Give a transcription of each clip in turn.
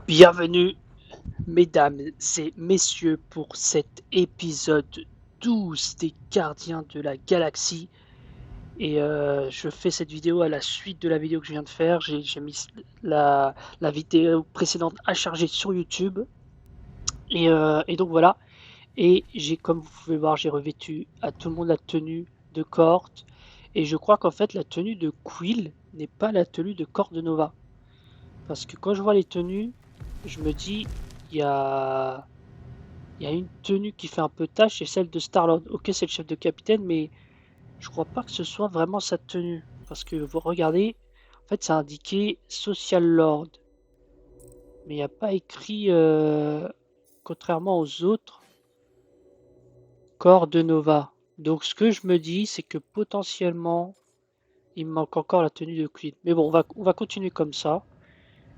Bienvenue, mesdames et messieurs, pour cet épisode 12 des Gardiens de la Galaxie. Je fais cette vidéo à la suite de la vidéo que je viens de faire. J'ai mis la vidéo précédente à charger sur YouTube. Et donc voilà. Et comme vous pouvez voir, j'ai revêtu à tout le monde la tenue de Cort. Et je crois qu'en fait, la tenue de Quill n'est pas la tenue de Cordonova. Parce que quand je vois les tenues, je me dis, il y a Il y a une tenue qui fait un peu tache, c'est celle de Star-Lord. OK, c'est le chef de capitaine, mais je crois pas que ce soit vraiment sa tenue. Parce que vous regardez, en fait, c'est indiqué Social Lord, mais il y a pas écrit, contrairement aux autres, Corps de Nova. Donc ce que je me dis, c'est que potentiellement, il me manque encore la tenue de Queen. Mais bon, on va continuer comme ça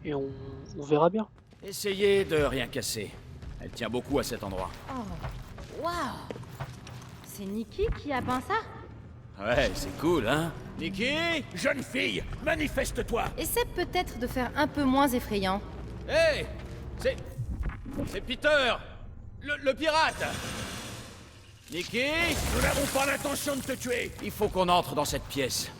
et on verra bien. Essayez de rien casser. Elle tient beaucoup à cet endroit. Oh, waouh! C'est Nikki qui a peint ça? Ouais, c'est cool, hein? Nikki, jeune fille, manifeste-toi. Essaie peut-être de faire un peu moins effrayant. Hé, c'est... c'est Peter, le pirate. Nikki, nous n'avons pas l'intention de te tuer. Il faut qu'on entre dans cette pièce.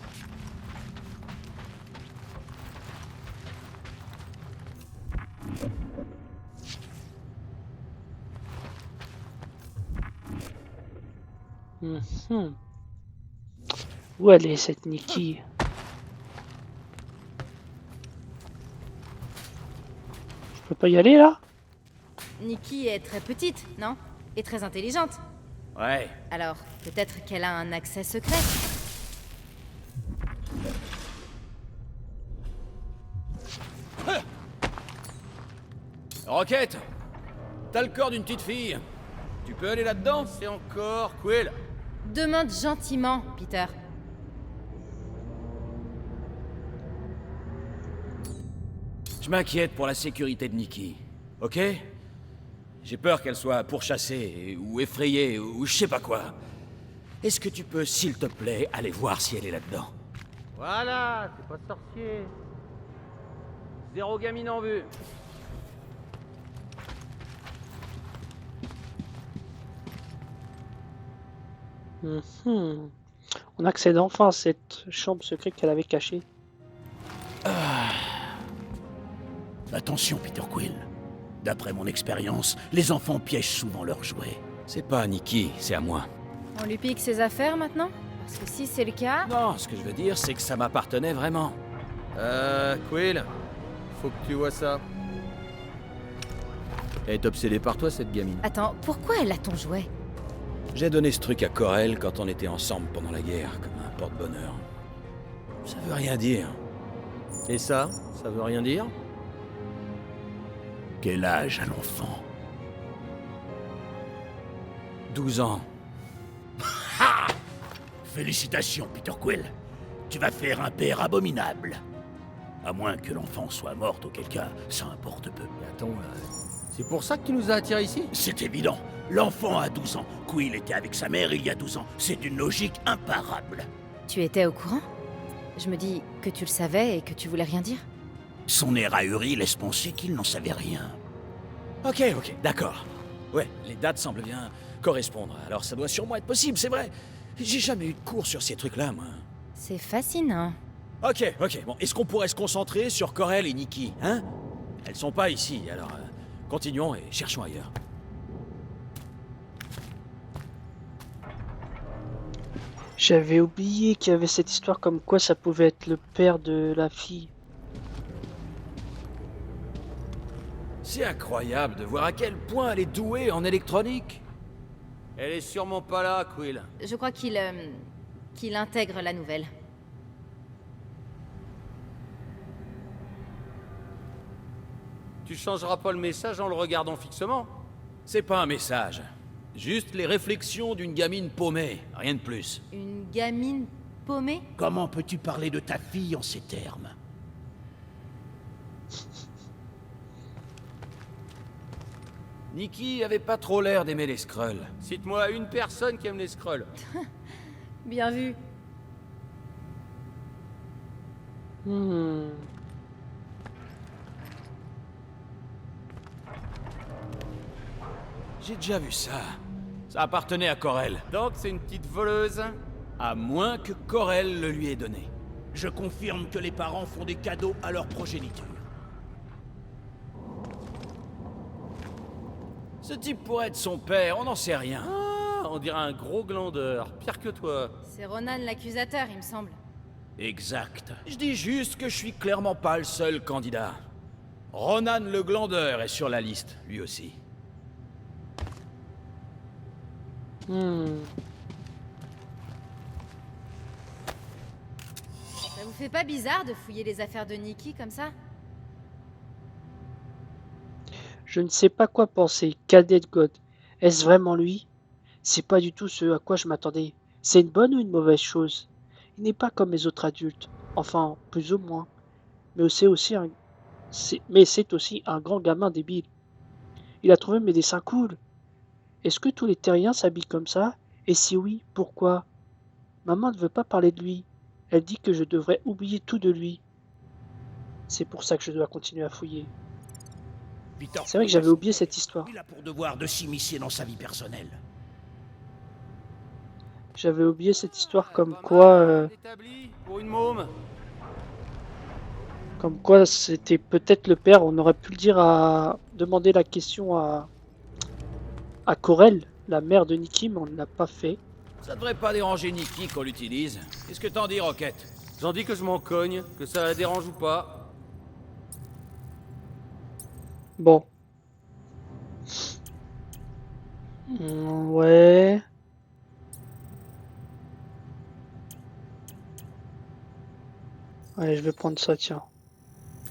Mhm. Où elle est cette Nikki? Je peux pas y aller là? Nikki est très petite, non? Et très intelligente. Ouais. Alors, peut-être qu'elle a un accès secret. Rocket! T'as le corps d'une petite fille. Tu peux aller là-dedans? C'est encore Quill. Demande gentiment, Peter. Je m'inquiète pour la sécurité de Nikki. Ok? J'ai peur qu'elle soit pourchassée, ou effrayée, ou je sais pas quoi. Est-ce que tu peux, s'il te plaît, aller voir si elle est là-dedans? Voilà, c'est pas sorcier. Zéro gamine en vue. Mhm. On accède enfin à cette chambre secrète qu'elle avait cachée. Attention, Peter Quill. D'après mon expérience, les enfants piègent souvent leurs jouets. C'est pas à Nikki, c'est à moi. On lui pique ses affaires maintenant? Parce que si c'est le cas... Non, ce que je veux dire, c'est que ça m'appartenait vraiment. Quill, faut que tu vois ça. Elle est obsédée par toi, cette gamine. Attends, pourquoi elle a ton jouet? J'ai donné ce truc à Corel quand on était ensemble pendant la guerre, comme un porte-bonheur. Ça veut rien dire. Et ça veut rien dire? Quel âge a l'enfant? 12 ans. Félicitations, Peter Quill. Tu vas faire un père abominable. À moins que l'enfant soit morte, auquel cas, ça importe peu. Mais attends, c'est pour ça que tu nous as attirés ici? C'est évident. L'enfant a 12 ans. Quill était avec sa mère il y a 12 ans. C'est d'une logique imparable. Tu étais au courant? Je me dis que tu le savais et que tu voulais rien dire. Son air ahuri laisse penser qu'il n'en savait rien. Ok, d'accord. Ouais, les dates semblent bien correspondre, alors ça doit sûrement être possible, c'est vrai. J'ai jamais eu de cours sur ces trucs-là, moi. C'est fascinant. Ok, bon, est-ce qu'on pourrait se concentrer sur Corel et Nikki, hein? Elles sont pas ici, alors continuons et cherchons ailleurs. J'avais oublié qu'il y avait cette histoire comme quoi ça pouvait être le père de la fille. C'est incroyable de voir à quel point elle est douée en électronique. Elle est sûrement pas là, Quill. Je crois qu'il intègre la nouvelle. Tu changeras pas le message en le regardant fixement. C'est pas un message. Juste les réflexions d'une gamine paumée, rien de plus. Une gamine paumée? Comment peux-tu parler de ta fille en ces termes? Nikki avait pas trop l'air d'aimer les Skrulls. Cite-moi une personne qui aime les Skrulls. Bien vu. Hmm. J'ai déjà vu ça. Ça appartenait à Corel. Donc c'est une petite voleuse. À moins que Corel le lui ait donné. Je confirme que les parents font des cadeaux à leur progéniture. Ce type pourrait être son père, on n'en sait rien. Ah, on dirait un gros glandeur. Pire que toi. C'est Ronan l'accusateur, il me semble. Exact. Je dis juste que je suis clairement pas le seul candidat. Ronan le glandeur est sur la liste, lui aussi. Hmm. Ça vous fait pas bizarre de fouiller les affaires de Nikki comme ça? Je ne sais pas quoi penser. Cadet God. Est-ce vraiment lui? C'est pas du tout ce à quoi je m'attendais. C'est une bonne ou une mauvaise chose? Il n'est pas comme les autres adultes. Enfin, plus ou moins. Mais c'est aussi un grand gamin débile. Il a trouvé mes dessins cool. Est-ce que tous les terriens s'habillent comme ça? Et si oui, pourquoi? Maman ne veut pas parler de lui. Elle dit que je devrais oublier tout de lui. C'est pour ça que je dois continuer à fouiller. Peter C'est vrai que Quill j'avais a son oublié père. cette histoire. Il a pour devoir de s'immiscer dans sa vie personnelle. J'avais oublié cette histoire Pas mal, établi pour une môme. comme quoi c'était peut-être le père. On aurait pu le dire à demander la question à Corel, la mère de Nikki, mais on ne l'a pas fait. Ça devrait pas déranger Nikki qu'on l'utilise. Qu'est-ce que t'en dis, Rocket? J'en dis que je m'en cogne, que ça la dérange ou pas. Bon. Ouais. Allez, je vais prendre ça, tiens.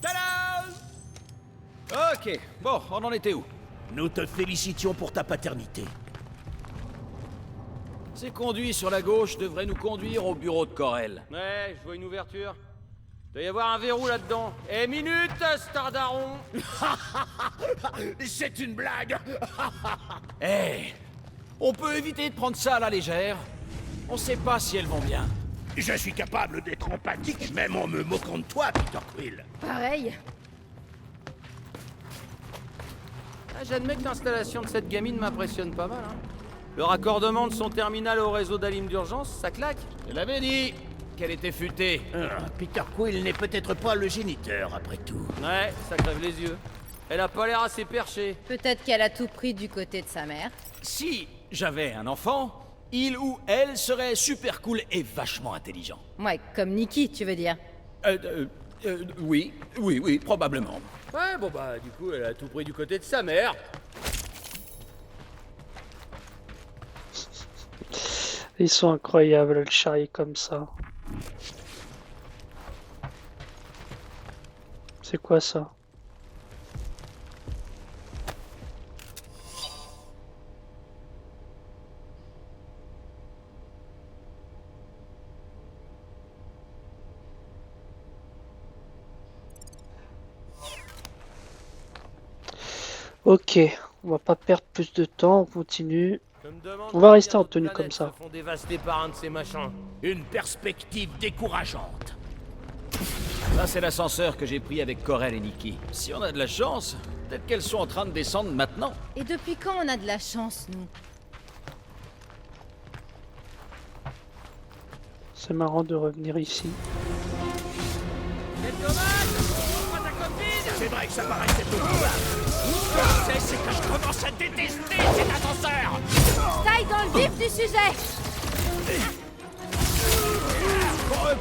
Tada! Ok, bon, on en était où? Nous te félicitions pour ta paternité. Ces conduits sur la gauche devraient nous conduire au bureau de Corel. Ouais, je vois une ouverture. Il doit y avoir un verrou là-dedans. Eh, minute, Stardaron! C'est une blague. Eh, on peut éviter de prendre ça à la légère. On sait pas si elles vont bien. Je suis capable d'être empathique même en me moquant de toi, Peter Quill. Pareil. Ah, j'admets que l'installation de cette gamine m'impressionne pas mal. Hein. Le raccordement de son terminal au réseau d'alim d'urgence, ça claque. Je l'avais dit qu'elle était futée. Peter Quill n'est peut-être pas le géniteur, après tout. Ouais, ça crève les yeux. Elle a pas l'air assez perchée. Peut-être qu'elle a tout pris du côté de sa mère. Si j'avais un enfant, il ou elle serait super cool et vachement intelligent. Ouais, comme Nikki, tu veux dire. Oui, probablement. Ouais, bon bah, du coup, elle a tout pris du côté de sa mère. Ils sont incroyables, le charrier comme ça. C'est quoi ça? Ok, on va pas perdre plus de temps, on continue. On va rester en tenue comme ça. Se font dévaster par un de ces machins. Une perspective décourageante. Là, c'est l'ascenseur que j'ai pris avec Corel et Nikki. Si on a de la chance, peut-être qu'elles sont en train de descendre maintenant. Et depuis quand on a de la chance, nous? C'est marrant de revenir ici. C'est vrai que ça paraissait peu probable. Ce que je sais, c'est que je commence à détester cet ascenseur. Taille dans le vif du sujet!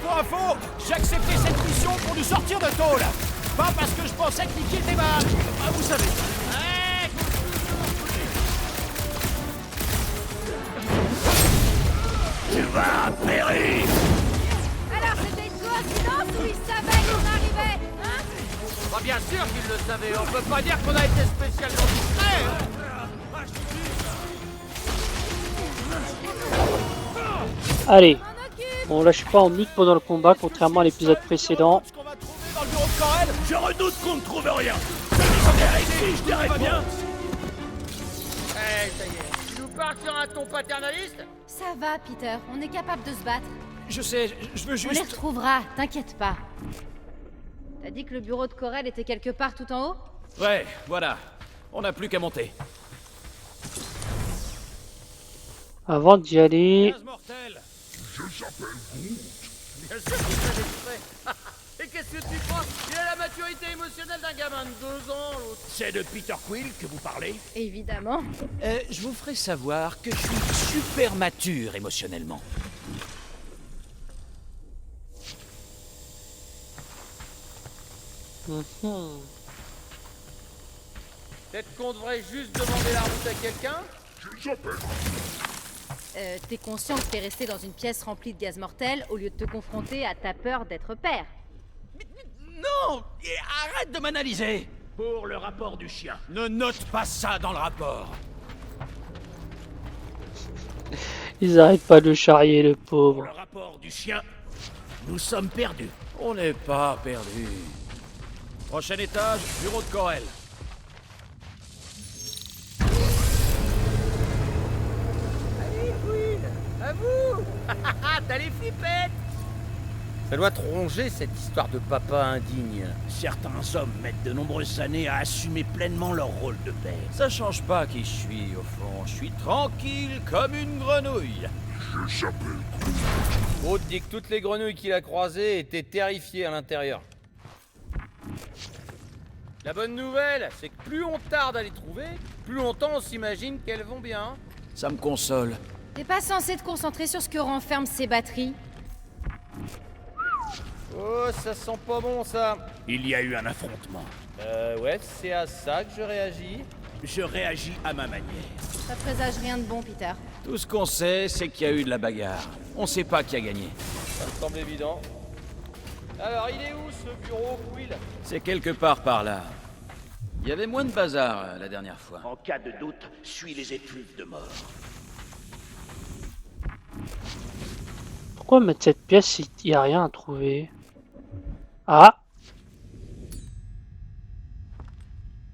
Pour info, j'ai accepté cette mission pour nous sortir de tôle. Pas parce que je pensais que Nikki était mal. Ah, vous savez. Tu vas périr. Alors c'était une coïncidence ou il savait qu'on arrivait, hein? Bah, bien sûr qu'il le savait. On peut pas dire qu'on a été spécialement discret. Hein. Allez, M'en occupe! bon là je suis pas en mute pendant le combat, contrairement à l'épisode précédent. Ce qu'on va trouver dans le bureau de Corel. Je redoute qu'on ne trouve rien. Je dirais pas bien. Eh, ça y est. Tu nous parles sur un ton paternaliste? Ça va, Peter, on est capable de se battre. Je sais, je veux On les juste... retrouvera, t'inquiète pas. T'as dit que le bureau de Corel était quelque part tout en haut? Ouais, voilà. On n'a plus qu'à monter. Avant d'y aller... Gaz mortel. Bien sûr qu'il fait exprès. Et qu'est-ce que tu crois? Il a la maturité émotionnelle d'un gamin de 2 ans, l'autre. C'est de Peter Quill que vous parlez? Évidemment. Je vous ferai savoir que je suis super mature émotionnellement. Mhm. Peut-être qu'on devrait juste demander la route à quelqu'un? T'es conscient que t'es resté dans une pièce remplie de gaz mortel au lieu de te confronter à ta peur d'être père. Non! Arrête de m'analyser! Pour le rapport du chien. Ne note pas ça dans le rapport. Ils arrêtent pas de le charrier, le Pour pauvre. le rapport du chien, nous sommes perdus. On n'est pas perdu. Prochain étage, bureau de Corel. Allez, Quill, à vous. T'as les flippettes. Ça doit te ronger cette histoire de papa indigne. Certains hommes mettent de nombreuses années à assumer pleinement leur rôle de père. Ça change pas qui je suis, au fond. Je suis tranquille comme une grenouille. Autre dit que toutes les grenouilles qu'il a croisées étaient terrifiées à l'intérieur. La bonne nouvelle, c'est que plus on tarde à les trouver, plus longtemps on s'imagine qu'elles vont bien. Ça me console. T'es pas censé te concentrer sur ce que renferment ces batteries? Oh, ça sent pas bon ça. Il y a eu un affrontement. Ouais, c'est à ça que je réagis. Je réagis à ma manière. Ça présage rien de bon, Peter. Tout ce qu'on sait, c'est qu'il y a eu de la bagarre. On sait pas qui a gagné. Ça me semble évident. Alors, il est où ce bureau, Quill? C'est quelque part par là. Il y avait moins de bazar la dernière fois. En cas de doute, suis les effluves de mort. Pourquoi mettre cette pièce s'il n'y a rien à trouver? Ah!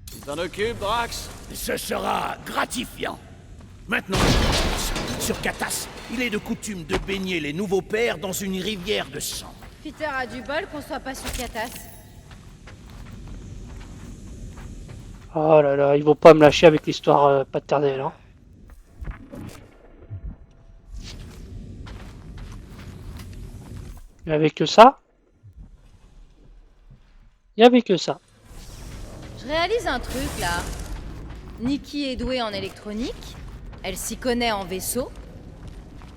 Tu t'en occupes, Drax? Ce sera gratifiant. Maintenant, je pense. Sur Katas, il est de coutume de baigner les nouveaux pères dans une rivière de sang. Peter a du bol qu'on soit pas sur Katas. Oh là là, ils vont pas me lâcher avec l'histoire paternelle, hein. Il y avait que ça? Il y avait que ça. Je réalise un truc là. Nikki est douée en électronique. Elle s'y connaît en vaisseau.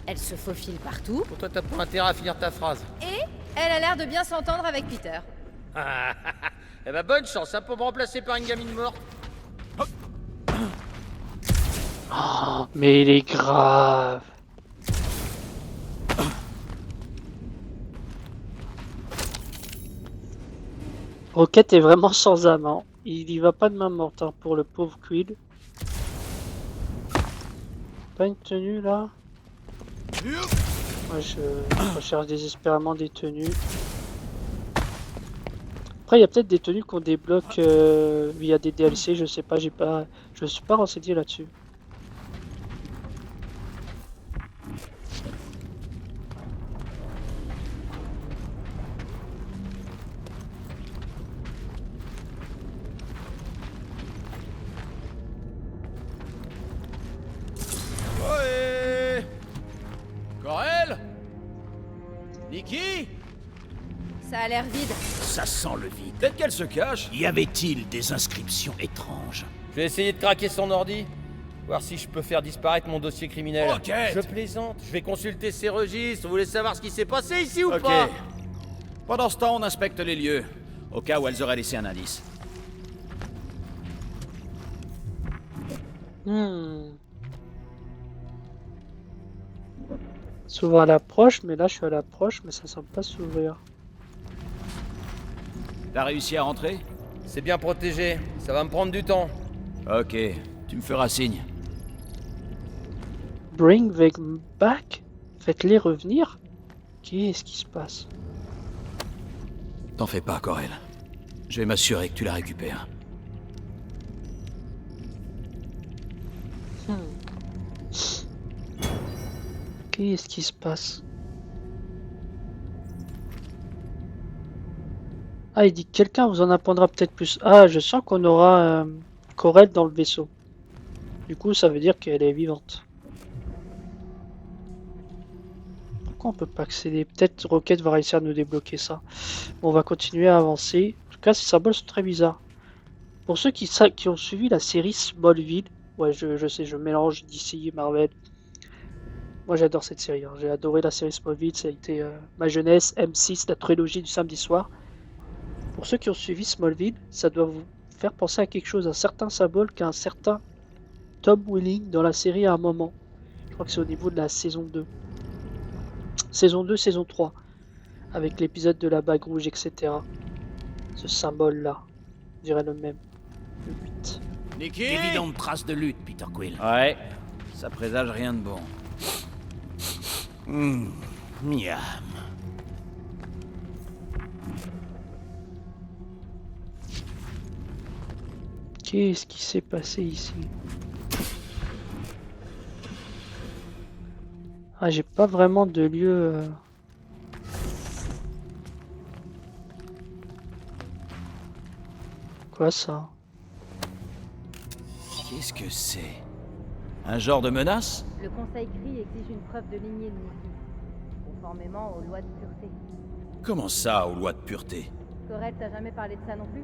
Elle se faufile partout. Pour toi, t'as pas intérêt à finir ta phrase. Et elle a l'air de bien s'entendre avec Peter. Eh ben, bonne chance, hein, pour me remplacer par une gamine morte. Oh, mais il est grave. Rocket est vraiment sans âme, hein. Il y va pas de main morte, hein, pour le pauvre Quill. Pas une tenue là? Moi je recherche désespérément des tenues. Après il y a peut-être des tenues qu'on débloque via des DLC, je sais pas, je suis pas renseigné là-dessus. Ouais. Corel? Nikki? Ça a l'air vide. Ça sent le vide. Peut-être qu'elle se cache. Y avait-il des inscriptions étranges? Je vais essayer de craquer son ordi. Voir si je peux faire disparaître mon dossier criminel. Rocket. Je plaisante. Je vais consulter ses registres. Vous voulez savoir ce qui s'est passé ici ou Ok. pas? Pendant ce temps, on inspecte les lieux, au cas où elles auraient laissé un indice. Souvent à l'approche, mais là je suis à l'approche, mais ça semble pas s'ouvrir. T'as réussi à rentrer? C'est bien protégé. Ça va me prendre du temps. Ok, tu me feras signe. Bring them back? Faites-les revenir? Qu'est-ce qui se passe? T'en fais pas, Corel. Je vais m'assurer que tu la récupères. Qu'est-ce qui se passe? Ah, il dit que quelqu'un vous en apprendra peut-être plus. Ah, je sens qu'on aura Corel dans le vaisseau. Du coup, ça veut dire qu'elle est vivante. pourquoi on peut pas accéder? Peut-être Rocket va réussir à nous débloquer ça. Bon, on va continuer à avancer. En tout cas, ces symboles sont très bizarres. Pour ceux qui ont suivi la série Smallville, ouais, je sais, je mélange DC et Marvel. Moi, j'adore cette série. Hein. J'ai adoré la série Smallville. Ça a été ma jeunesse, M6, la trilogie du samedi soir. Pour ceux qui ont suivi Smallville, ça doit vous faire penser à quelque chose, un certain symbole qu'un certain Tom Welling dans la série à un moment. Je crois que c'est au niveau de la saison 2. Saison 2, saison 3. Avec l'épisode de la bague rouge, etc. Ce symbole-là, je dirais le même. Le 8. Nikki? Évidente trace de lutte, Peter Quill. Ouais, ça présage rien de bon. Miam. Qu'est-ce qui s'est passé ici? Ah, j'ai pas vraiment de lieu... Quoi ça? Qu'est-ce que c'est? Un genre de menace? Le Conseil CRI exige une preuve de lignée de Nikki, conformément aux lois de pureté. Comment ça, aux lois de pureté? Corel t'a jamais parlé de ça non plus?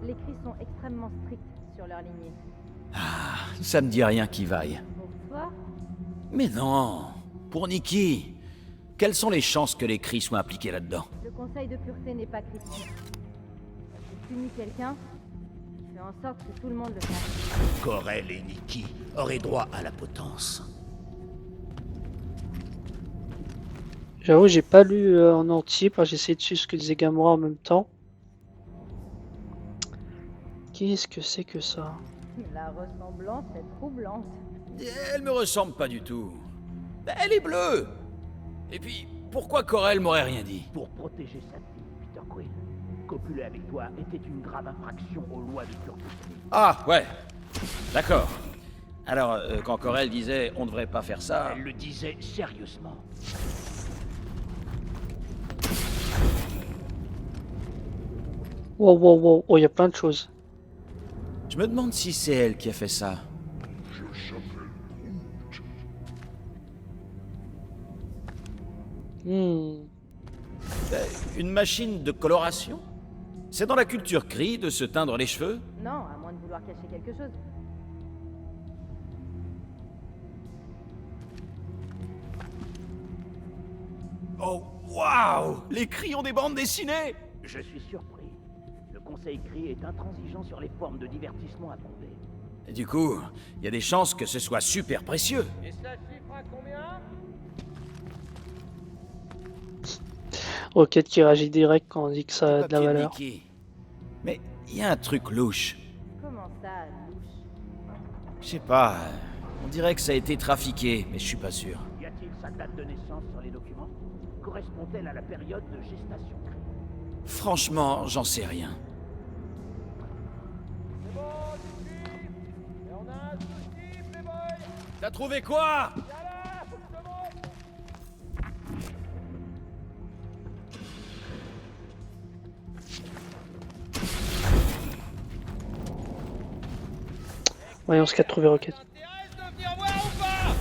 Les CRI sont extrêmement stricts sur leur lignée. Ça me dit rien qui vaille. Pour toi, Mais non! Pour Nikki! Quelles sont les chances que les cris soient impliqués là-dedans? le Conseil de pureté n'est pas critique. Quand tu punis quelqu'un, tu fais en sorte que tout le monde le fasse. Corel et Nikki auraient droit à la potence. J'avoue, j'ai pas lu en entier parce que j'ai essayé de suivre ce que disait Gamora en même temps. Qu'est-ce que c'est que ça? La ressemblance est troublante. Elle me ressemble pas du tout. Elle est bleue! Et puis, pourquoi Corel m'aurait rien dit? Pour protéger sa fille, Peter Quill. Copuler avec toi était une grave infraction aux lois de pureté. Ah, ouais. D'accord. Alors, quand Corel disait « on devrait pas faire ça Elle le disait sérieusement. Wow, wow, wow. Oh, il y a plein de choses. », je me demande si c'est elle qui a fait ça. Une machine de coloration? C'est dans la culture cri de se teindre les cheveux? Non, à moins de vouloir cacher quelque chose. Oh, waouh! Les cris ont des bandes dessinées! Je suis surpris. Le Conseil CRI est intransigeant sur les formes de divertissement approuvées. Et du coup, il y a des chances que ce soit super précieux. Et ça chiffre à combien? Rocket qui réagit direct quand on dit que ça a de la Papier valeur. Nikki. Mais il y a un truc louche. Comment ça, louche? Je sais pas, on dirait que ça a été trafiqué, mais je suis pas sûr. Y a-t-il sa date de naissance sur les documents? Correspond-elle à la période de gestation CRI? Franchement, j'en sais rien. C'est bon, Nikki. Et on a un souci, Playboy. T'as trouvé quoi? Viens là, faut que je te montre. Voyons ce qu'a trouvé Rocket. Ça t'intéresse de venir voir ou pas?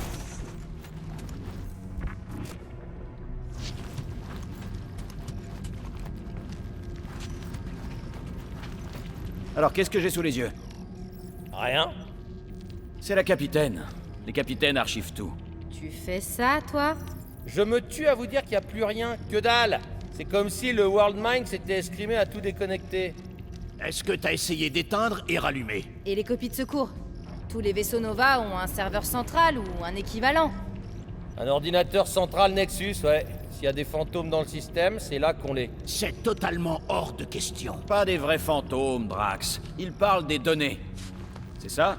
Alors, qu'est-ce que j'ai sous les yeux? Rien. C'est la capitaine. Les capitaines archivent tout. Tu fais ça, toi? Je me tue à vous dire qu'il n'y a plus rien, que dalle. C'est comme si le World Mind s'était escrimé à tout déconnecter. Est-ce que t'as essayé d'éteindre et rallumer? Et les copies de secours? Tous les vaisseaux Nova ont un serveur central ou un équivalent. Un ordinateur central Nexus, ouais. S'il y a des fantômes dans le système, c'est là qu'on les... C'est totalement hors de question. Pas des vrais fantômes, Drax. Ils parlent des données. C'est ça?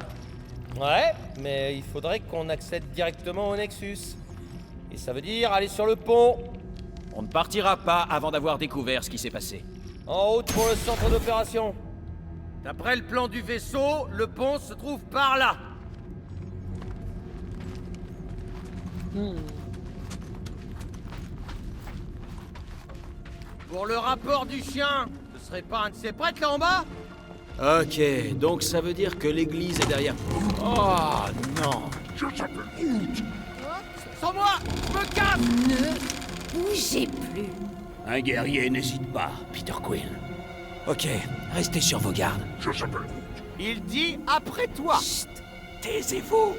Ouais, mais il faudrait qu'on accède directement au Nexus. Et ça veut dire aller sur le pont. On ne partira pas avant d'avoir découvert ce qui s'est passé. En route pour le centre d'opération. D'après le plan du vaisseau, le pont se trouve par là. Pour le rapport du chien, ce serait pas un de ses prêtres là en bas? Ok, donc ça veut dire que l'église est derrière. Oh non! Ça moi! Je me casse! Ne bougez plus. Un guerrier n'hésite pas, Peter Quill. Ok, restez sur vos gardes. Il dit après toi! Chut. Taisez-vous.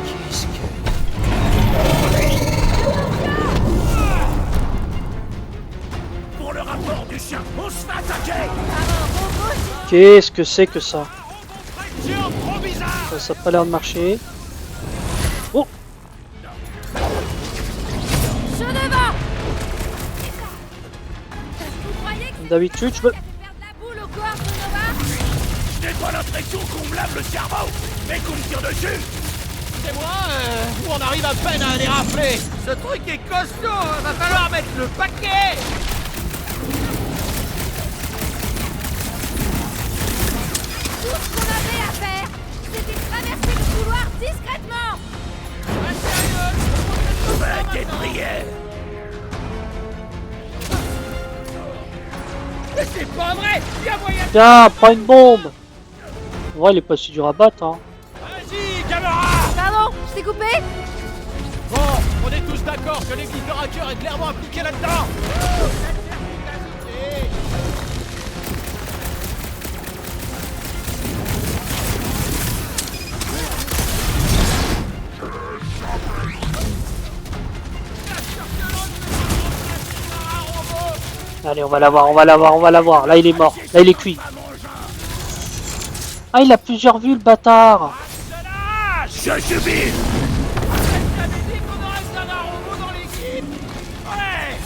Qu'est-ce que... Pour le rapport du chien, on se fait attaquer. Qu'est-ce que c'est que ça? Géant trop bizarre. Ça a pas l'air de marcher. Oh! Je devant. Vous croyez que Comme d'habitude, je me... ça fait perdre la boule au corps de Nova? Je n'ai pas l'impression qu'on me lave le cerveau, mais qu'on me tire dessus. C'est moi, on arrive à peine à les rafler! Ce truc est costaud! Va falloir mettre le paquet! Tout ce qu'on avait à faire, c'était traverser le couloir discrètement. Faites des prières. Mais c'est pas vrai! Y'a moyen de... Tiens, prends une bombe! En vrai, il est pas si dur à battre, hein. Vas-y, camarade! Pardon, je t'ai coupé? Bon, on est tous d'accord que l'église de hacker est clairement impliquée là-dedans! Allez, on va l'avoir, on va l'avoir, on va l'avoir. Là, il est mort. Là, il est cuit. Ah, il a plusieurs vues, le bâtard. Je jubile. T'avais dit qu'on aurait besoin d'un robot dans l'équipe? Ouais!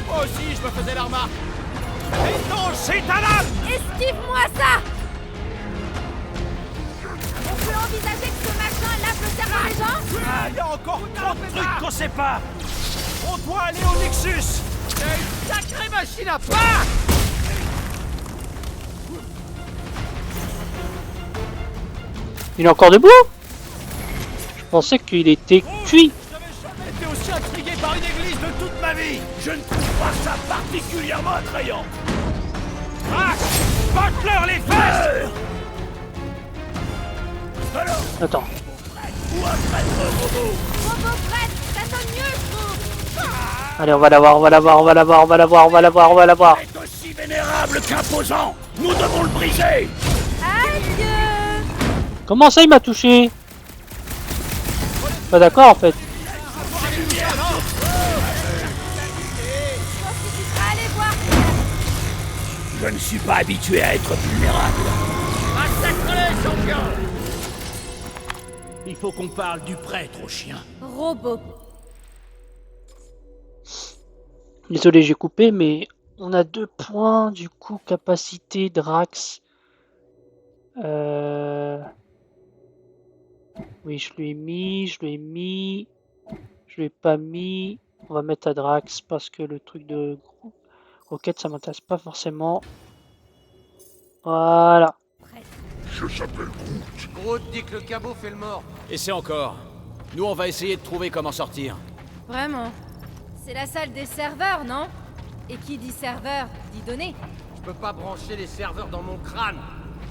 Moi aussi, je me faisais la remarque. Et non, c'est ta lame! Esquive-moi ça! On peut envisager que ce machin lave le cerveau des gens? Ah, y a encore trop de trucs Qu'on sait pas. On doit aller au Nexus! Y'a une sacrée machine à pas! Il est encore debout? Je pensais qu'il était cuit. J'avais jamais été aussi intrigué par une église de toute ma vie! Je ne trouve pas ça particulièrement attrayant. Max! Batte-leur les fesses! Alors, Attends. ou un traître robot. Robot prête, ça sonne mieux, je trouve! Allez, on va l'avoir, on va l'avoir, on va l'avoir, on va l'avoir, on va l'avoir, on va l'avoir. Est aussi vénérable qu'imposant. Nous devons le briser. Adieu! Comment ça, il m'a touché? Pas d'accord, en fait. Je pense que tu seras allé voir. Je ne suis pas habitué à être vulnérable. Massacre-les, champion! Il faut qu'on parle du prêtre au chien. Robot. Désolé, j'ai coupé, mais on a 2 points, du coup, capacité Drax. Oui, je lui ai mis, je lui ai mis, je lui ai pas mis. On va mettre à Drax parce que le truc de roquette, ça m'intéresse pas forcément. Voilà. Groot dit que le cabot fait le mort. Et c'est encore. Nous, on va essayer de trouver comment sortir. Vraiment. C'est la salle des serveurs, non? Et qui dit serveur, dit données. Je peux pas brancher les serveurs dans mon crâne.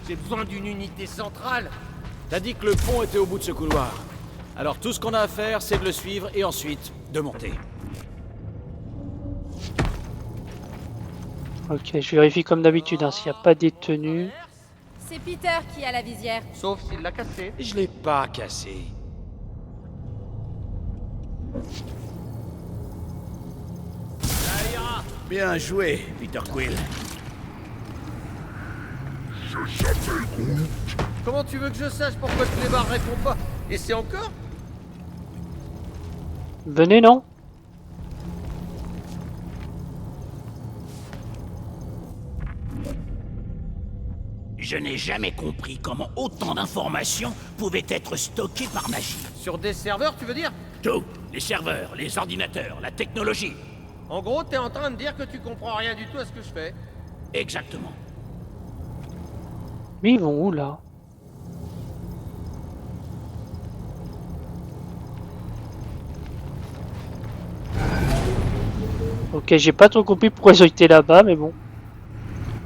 J'ai besoin d'une unité centrale. T'as dit que le pont était au bout de ce couloir. Alors tout ce qu'on a à faire, c'est de le suivre et ensuite de monter. Ok, je vérifie comme d'habitude hein, s'il n'y a pas détenu. C'est Peter qui a la visière. Sauf s'il l'a cassé. Je l'ai pas cassé. Ça ira. Bien joué, Peter Quill. Comment tu veux que je sache pourquoi Clébar répond pas? Et c'est encore? Venez, non? Je n'ai jamais compris comment autant d'informations pouvaient être stockées par magie. Sur des serveurs, tu veux dire? Tout, les serveurs, les ordinateurs, la technologie. En gros, t'es en train de dire que tu comprends rien du tout à ce que je fais. Exactement. Mais ils vont où là? Ok, j'ai pas trop compris pourquoi ils ont été là-bas, mais bon.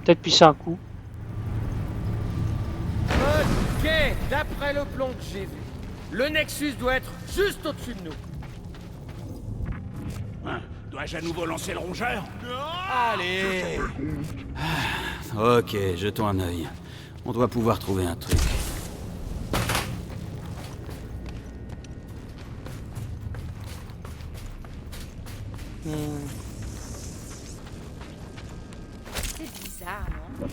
Peut-être puis c'est un coup. Ok, d'après le plan que j'ai vu, le Nexus doit être juste au-dessus de nous. Hein, dois-je à nouveau lancer le rongeur? Allez. Ok, jetons un œil. On doit pouvoir trouver un truc. C'est bizarre, non?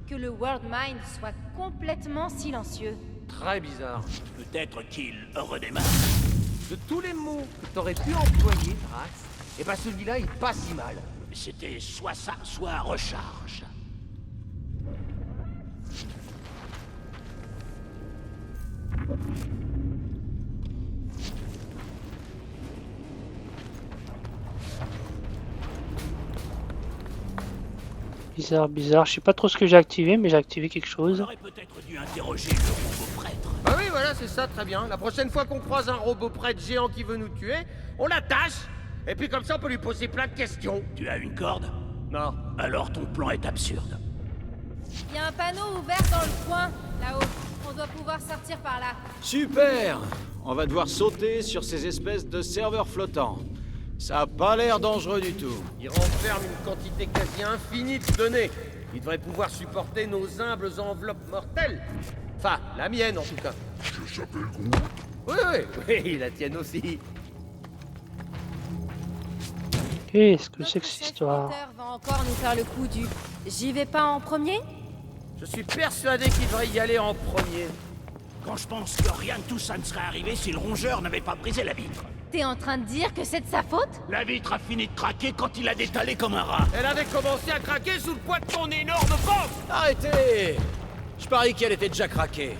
Que le World Mind soit complètement silencieux. Très bizarre. Peut-être qu'il redémarre. De tous les mots que t'aurais pu employer, Drax, et ben celui-là, il passe si mal. C'était soit ça, soit recharge. Bizarre, bizarre. Je sais pas trop ce que j'ai activé, mais j'ai activé quelque On chose. aurait peut-être dû interroger le robot prêtre. Bah oui, voilà, c'est ça, très bien. La prochaine fois qu'on croise un robot prêtre géant qui veut nous tuer, on l'attache, et puis comme ça, on peut lui poser plein de questions. Tu as une corde? Non. Alors ton plan est absurde. Il y a un panneau ouvert dans le coin, là-haut. On doit pouvoir sortir par là. Super! On va devoir sauter sur ces espèces de serveurs flottants. Ça a pas l'air dangereux du tout. Il renferme une quantité quasi infinie de données. Il devrait pouvoir supporter nos humbles enveloppes mortelles. Enfin, la mienne en tout cas. Oui, la tienne aussi. Qu'est-ce que Notre c'est que cette chef histoire? Peter va encore nous faire le coup du « j'y vais pas en premier » Je suis persuadé qu'il devrait y aller en premier. Quand je pense que rien de tout ça ne serait arrivé si le rongeur n'avait pas brisé la vitre. T'es en train de dire que c'est de sa faute? La vitre a fini de craquer quand il a détalé comme un rat. Elle avait commencé à craquer sous le poids de ton énorme banque. Arrêtez! Je parie qu'elle était déjà craquée.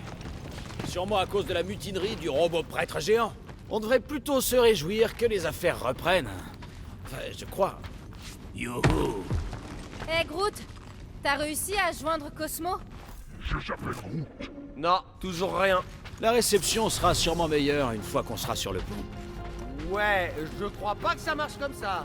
Sûrement à cause de la mutinerie du robot prêtre géant. On devrait plutôt se réjouir que les affaires reprennent. Enfin, je crois. Youhou! Hé Groot, t'as réussi à joindre Cosmo? Non, toujours rien. La réception sera sûrement meilleure une fois qu'on sera sur le pont. Ouais, je crois pas que ça marche comme ça.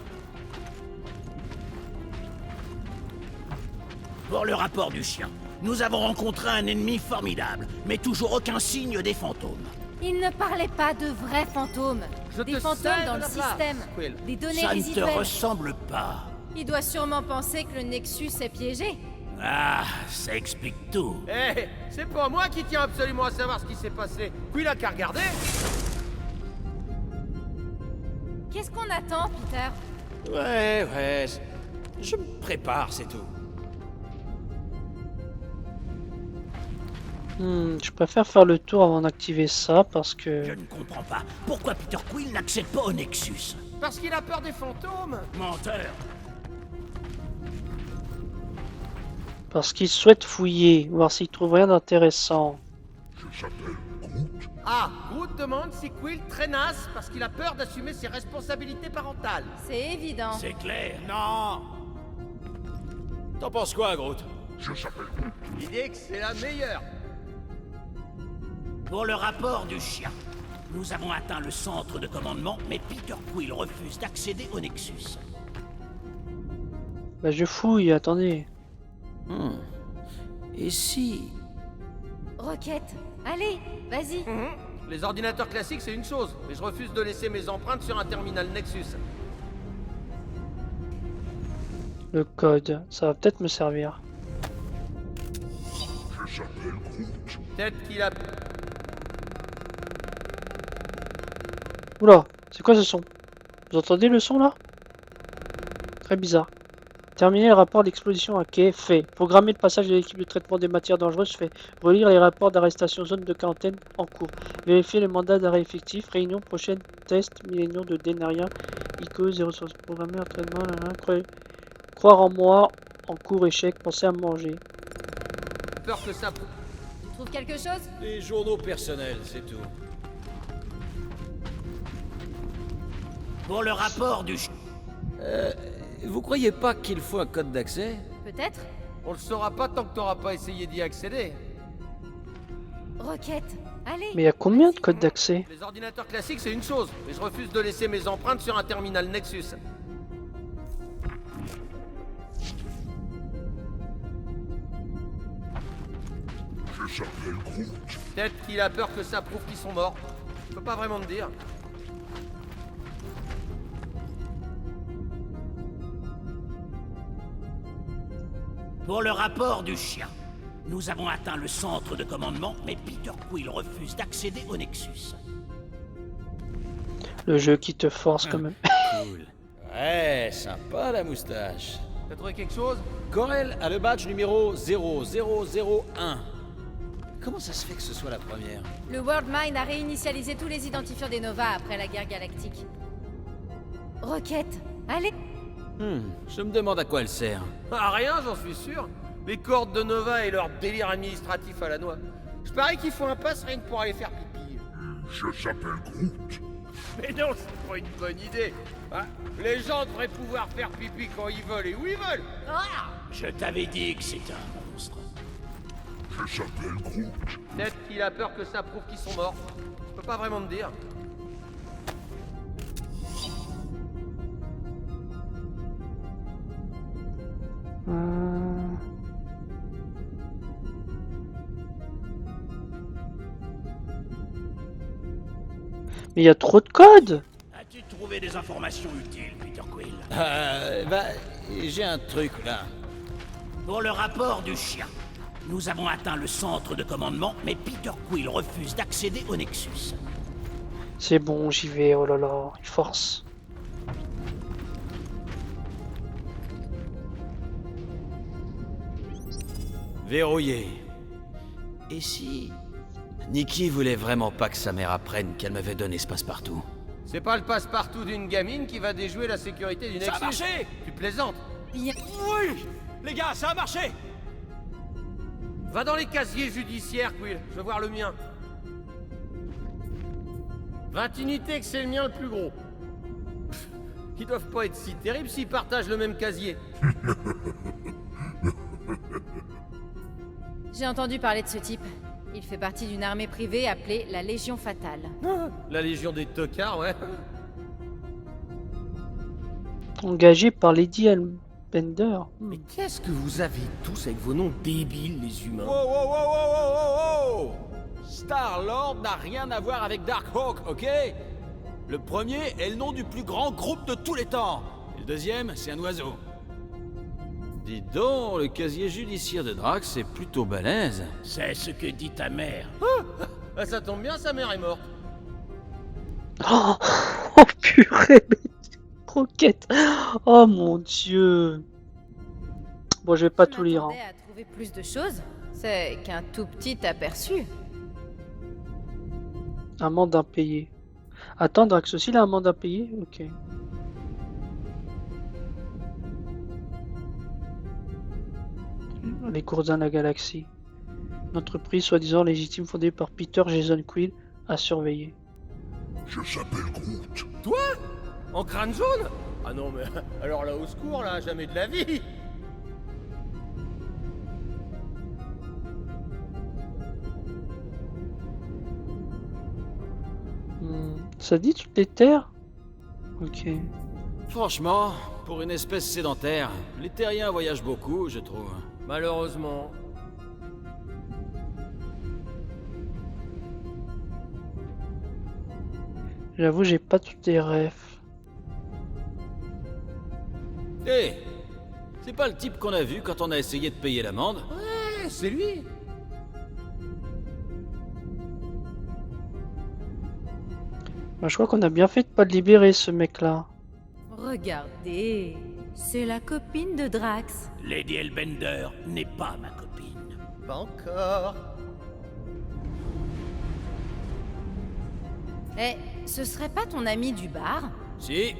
Pour le rapport du chien, nous avons rencontré un ennemi formidable, mais toujours aucun signe des fantômes. Il ne parlait pas de vrais fantômes. Je Des te fantômes cède dans le la place, système. Quill. Des données Ça ne te résiduelles. ressemble pas. Il doit sûrement penser que le Nexus est piégé. Ah, ça explique tout. Eh, c'est pas moi qui tiens absolument à savoir ce qui s'est passé. Quill a qu'à regarder. Qu'est-ce qu'on attend, Peter? Ouais, je me prépare, c'est tout. Je préfère faire le tour avant d'activer ça parce que... Je ne comprends pas. Pourquoi Peter Quill n'accède pas au Nexus? Parce qu'il a peur des fantômes. Menteur. Parce qu'il souhaite fouiller, voir s'il trouve rien d'intéressant. Ah, Groot demande si Quill traînasse parce qu'il a peur d'assumer ses responsabilités parentales. C'est évident. C'est clair. Non! T'en penses quoi, Groot? L'idée que c'est la meilleure. Pour le rapport du chien, nous avons atteint le centre de commandement, mais Peter Quill refuse d'accéder au Nexus. Bah je fouille, attendez. Et si... Roquette, allez, vas-y. Les ordinateurs classiques, c'est une chose, mais je refuse de laisser mes empreintes sur un terminal Nexus. Le code, ça va peut-être me servir. Peut-être qu'il a... Oula, c'est quoi ce son? Vous entendez le son là? Très bizarre. Terminer le rapport d'exposition à quai, fait. Programmer le passage de l'équipe de traitement des matières dangereuses, fait. Relire les rapports d'arrestation zone de quarantaine en cours. Vérifier les mandats d'arrêt effectifs. Réunion prochaine, test, millénium de Denaria, ICO, 0 source programmée, entraînement, croire en moi, en cours, échec, penser à manger. peur que ça... Tu trouves quelque chose? Des journaux personnels, c'est tout. Pour le rapport du chien... Vous croyez pas qu'il faut un code d'accès? Peut-être? On le saura pas tant que t'auras pas essayé d'y accéder. Roquette, allez. Mais il y a combien de codes d'accès? Les ordinateurs classiques, c'est une chose, mais je refuse de laisser mes empreintes sur un terminal Nexus. Peut-être qu'il a peur que ça prouve qu'ils sont morts. Je peux pas vraiment te dire. Pour le rapport du chien, nous avons atteint le centre de commandement, mais Peter Quill refuse d'accéder au Nexus. Le jeu qui te force quand même. Cool. Ouais, sympa la moustache. T'as trouvé quelque chose? Corel a le badge numéro 0001. Comment ça se fait que ce soit la première? Le World Mind a réinitialisé tous les identifiants des Nova après la guerre galactique. Rocket, allez! Je me demande à quoi elle sert. Ah, rien, j'en suis sûr. Les cordes de Nova et leur délire administratif à la noix. Je parie qu'il faut un pass rien que pour aller faire pipi. Je s'appelle Groot. Mais non, c'est pas une bonne idée. Ah, les gens devraient pouvoir faire pipi quand ils veulent et où ils veulent. Ah! Je t'avais dit que c'était un monstre. Je s'appelle Groot. Peut-être qu'il a peur que ça prouve qu'ils sont morts. Je peux pas vraiment te dire. Mais il y a trop de codes. As-tu trouvé des informations utiles, Peter Quill? J'ai un truc là. Pour le rapport du chien, nous avons atteint le centre de commandement, mais Peter Quill refuse d'accéder au Nexus. C'est bon, j'y vais, oh là là, il force. Verrouillé. Et si Nikki voulait vraiment pas que sa mère apprenne qu'elle m'avait donné ce passe-partout? C'est pas le passe-partout d'une gamine qui va déjouer la sécurité du Nexus. Ça a marché! Tu plaisantes. Bien. Oui! Les gars, ça a marché! Va dans les casiers judiciaires, Quill. Je veux voir le mien. 20 unités que c'est le mien le plus gros. Pff, ils doivent pas être si terribles s'ils partagent le même casier. J'ai entendu parler de ce type. Il fait partie d'une armée privée appelée la Légion Fatale. La Légion des tocards, ouais. Engagé par Lady Bender. Mais qu'est-ce que vous avez tous avec vos noms débiles, les humains? Wow, wow, wow, wow, wow, wow, wow. Star-Lord n'a rien à voir avec Darkhawk, ok? Le premier est le nom du plus grand groupe de tous les temps. Et le deuxième, c'est un oiseau. Dis donc, le casier judiciaire de Drax est plutôt balèze. C'est ce que dit ta mère. Ah, ça tombe bien, sa mère est morte. Oh, oh purée, mais... Roquette. Oh mon dieu. Bon, je vais pas tout lire. Hein. À trouver plus de choses, c'est qu'un tout petit aperçu. Amende impayée. Attends, Drax aussi, la amende impayée? Ok. Les Gourdins de la Galaxie. Une entreprise soi-disant légitime fondée par Peter Jason Quill à surveiller. Je s'appelle Groot. En crâne jaune? Ah non, mais alors là, au secours, là, jamais de la vie. Ça dit toutes les terres? Ok. Franchement, pour une espèce sédentaire, les terriens voyagent beaucoup, je trouve. Malheureusement. J'avoue, j'ai pas toutes les refs. Hé, c'est pas le type qu'on a vu quand on a essayé de payer l'amende? Ouais, c'est lui. Bah, je crois qu'on a bien fait de pas le libérer, ce mec-là. Regardez, c'est la copine de Drax. Lady Hellbender n'est pas ma copine. Pas encore. Eh, ce serait pas ton ami du bar? Si.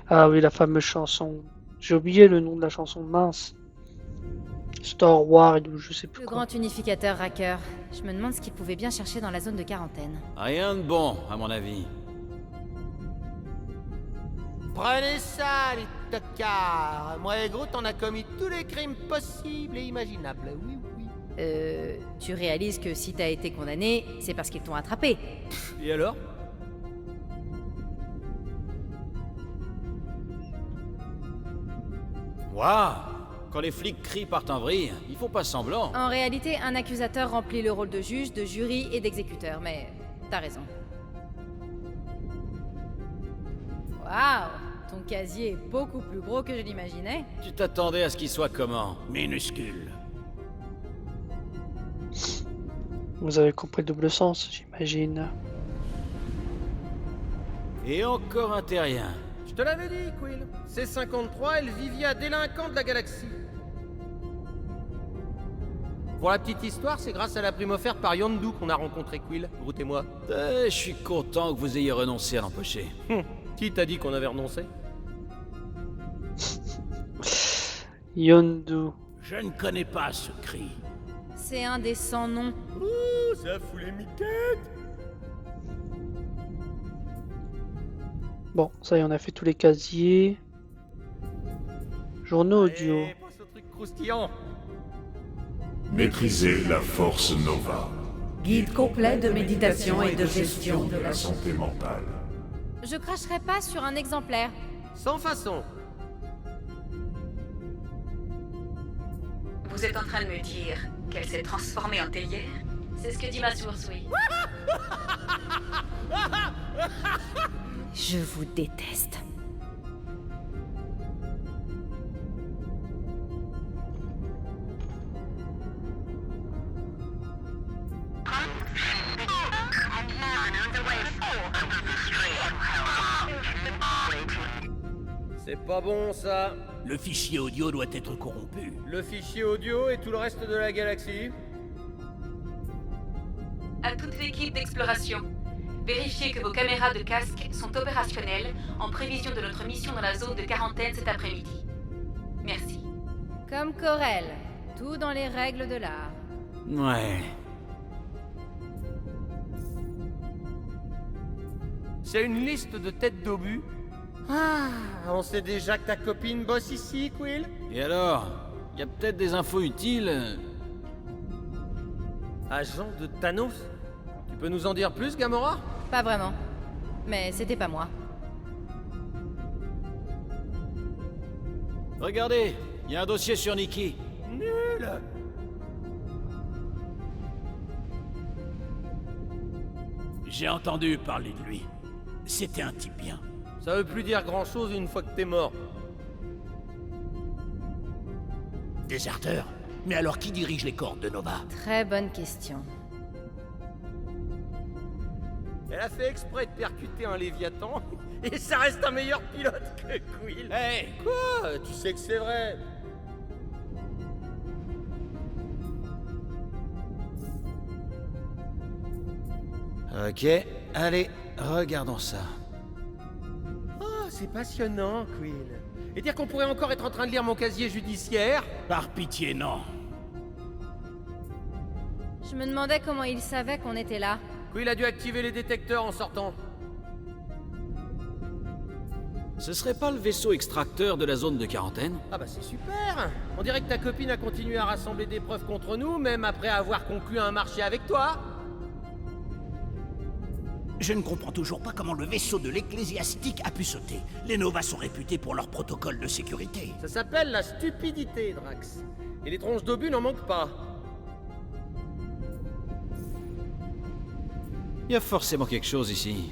Ah oui, la fameuse chanson. J'ai oublié le nom de la chanson, mince. Star Wars ou je sais plus Le quoi. grand unificateur Racker. Je me demande ce qu'il pouvait bien chercher dans la zone de quarantaine. Rien de bon, à mon avis. Prenez ça, les tocards. Moi et Groot, on a commis tous les crimes possibles et imaginables. Oui, oui. Tu réalises que si t'as été condamné, c'est parce qu'ils t'ont attrapé. Et alors? Waouh! Quand les flics crient partent en vrille, il faut pas semblant. En réalité, un accusateur remplit le rôle de juge, de jury et d'exécuteur, mais t'as raison. Waouh! Ton casier est beaucoup plus gros que je l'imaginais. Tu t'attendais à ce qu'il soit comment? Minuscule. Vous avez compris le double sens, j'imagine. Et encore un terrien. Je te l'avais dit, Quill. C-53 est le Vivia délinquant de la galaxie. Pour la petite histoire, c'est grâce à la prime offerte par Yondu qu'on a rencontré Quill, Groot et moi. Je suis content que vous ayez renoncé à l'empocher. Qui t'a dit qu'on avait renoncé? Yondu. Je ne connais pas ce cri. C'est un des 100 noms. Ouh, ça fout les miquettes. Bon, ça y est, on a fait tous les casiers. Journaux audio. Allez, passe au truc croustillant. Maîtriser la force Nova. Guide complet de méditation et de gestion de la santé mentale. Je cracherai pas sur un exemplaire. Sans façon. Vous êtes en train de me dire qu'elle s'est transformée en théière? C'est ce que dit ma source, oui. Je vous déteste. C'est pas bon, ça. Le fichier audio doit être corrompu. Le fichier audio et tout le reste de la galaxie. À toute l'équipe d'exploration, vérifiez que vos caméras de casque sont opérationnelles en prévision de notre mission dans la zone de quarantaine cet après-midi. Merci. Comme Corel. Tout dans les règles de l'art. Ouais. C'est une liste de têtes d'obus. Ah, on sait déjà que ta copine bosse ici, Quill. Et alors? Y a peut-être des infos utiles? Agent de Thanos? Tu peux nous en dire plus, Gamora? Pas vraiment. Mais c'était pas moi. Regardez, y a un dossier sur Nikki. Nul. J'ai entendu parler de lui. C'était un type bien. Ça veut plus dire grand-chose une fois que t'es mort. Déserteur? Mais alors qui dirige les corps de Nova? Très bonne question. Elle a fait exprès de percuter un Léviathan, et ça reste un meilleur pilote que Quill. Hey! Quoi? Tu sais que c'est vrai. Ok, allez, regardons ça. Oh, c'est passionnant, Quill. Et dire qu'on pourrait encore être en train de lire mon casier judiciaire? Par pitié, non. Je me demandais comment il savait qu'on était là. Quill a dû activer les détecteurs en sortant. Ce serait pas le vaisseau extracteur de la zone de quarantaine? Ah bah c'est super. On dirait que ta copine a continué à rassembler des preuves contre nous, même après avoir conclu un marché avec toi. Je ne comprends toujours pas comment le vaisseau de l'ecclésiastique a pu sauter. Les Nova sont réputés pour leur protocole de sécurité. Ça s'appelle la stupidité, Drax. Et les tronches d'obus n'en manquent pas. Y a forcément quelque chose ici.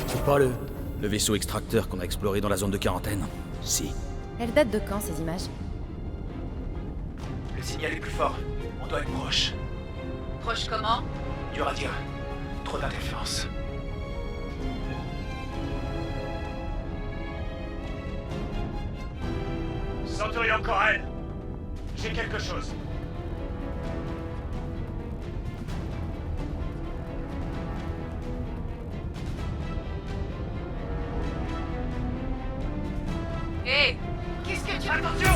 C'est pas le... Le vaisseau extracteur qu'on a exploré dans la zone de quarantaine. Si. Elle date de quand, ces images? Le signal est plus fort. On doit être proche. Proche comment? Dur à dire. Trop d'interférences. Centurion Corel, j'ai quelque chose. Hé! Qu'est-ce que tu... Attention!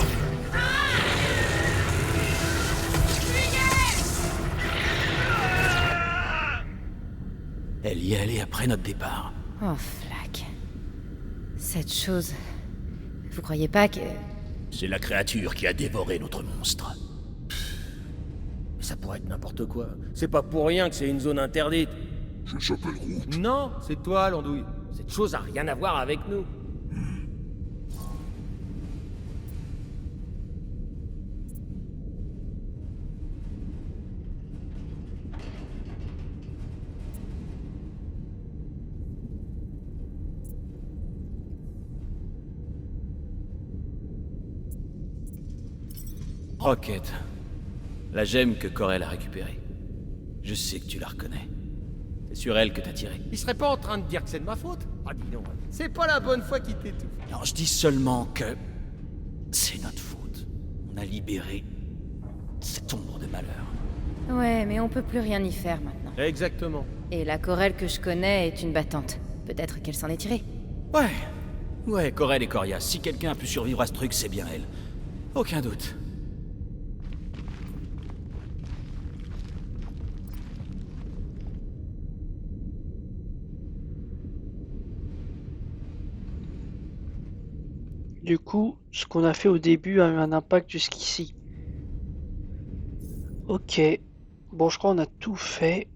Elle y est allée après notre départ. Oh, Flack. Cette chose... Vous croyez pas que... C'est la créature qui a dévoré notre monstre. Ça pourrait être n'importe quoi. C'est pas pour rien que c'est une zone interdite. Je s'appelle Groot. Non, c'est toi, l'andouille. Cette chose a rien à voir avec nous. Rocket. La gemme que Corel a récupérée. Je sais que tu la reconnais. C'est sur elle que t'as tiré. Il serait pas en train de dire que c'est de ma faute? Ah, dis donc, c'est pas la bonne fois qu'il t'étouffe. Non, je dis seulement que... c'est notre faute. On a libéré... cette ombre de malheur. Ouais, mais on peut plus rien y faire maintenant. Exactement. Et la Corel que je connais est une battante. Peut-être qu'elle s'en est tirée. Ouais, Corel et Corias. Si quelqu'un a pu survivre à ce truc, c'est bien elle. Aucun doute. Du coup, ce qu'on a fait au début a eu un impact jusqu'ici. Ok. Bon, je crois qu'on a tout fait.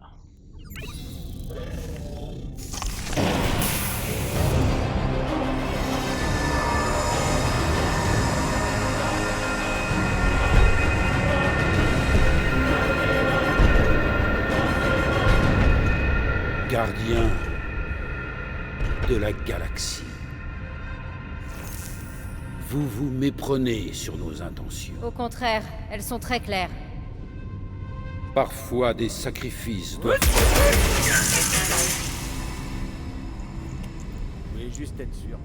Gardien de la galaxie. Vous vous méprenez sur nos intentions. Au contraire, elles sont très claires. Parfois, des sacrifices doivent... Je voulais juste être sûr.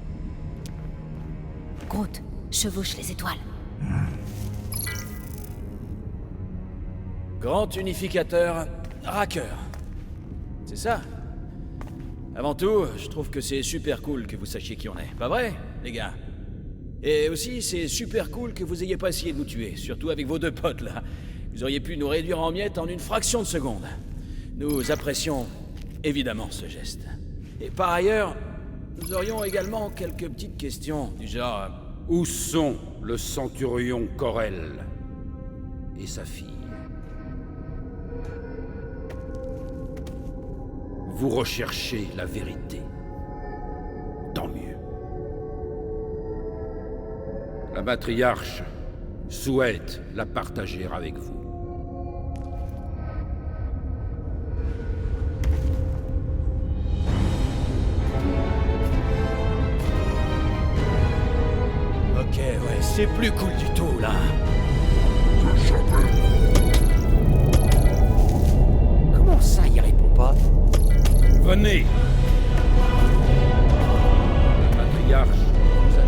Groot, chevauche les étoiles. Grand unificateur, Racker. C'est ça. Avant tout, je trouve que c'est super cool que vous sachiez qui on est. Pas vrai, les gars? Et aussi, c'est super cool que vous ayez pas essayé de nous tuer, surtout avec vos deux potes, là. Vous auriez pu nous réduire en miettes en une fraction de seconde. Nous apprécions évidemment ce geste. Et par ailleurs, nous aurions également quelques petites questions, du genre... Où sont le centurion Corel et sa fille? Vous recherchez la vérité. Tant mieux. La matriarche souhaite la partager avec vous. Ok, ouais, c'est plus cool du tout, là. Comment ça, il répond pas? Venez! La matriarche vous attend.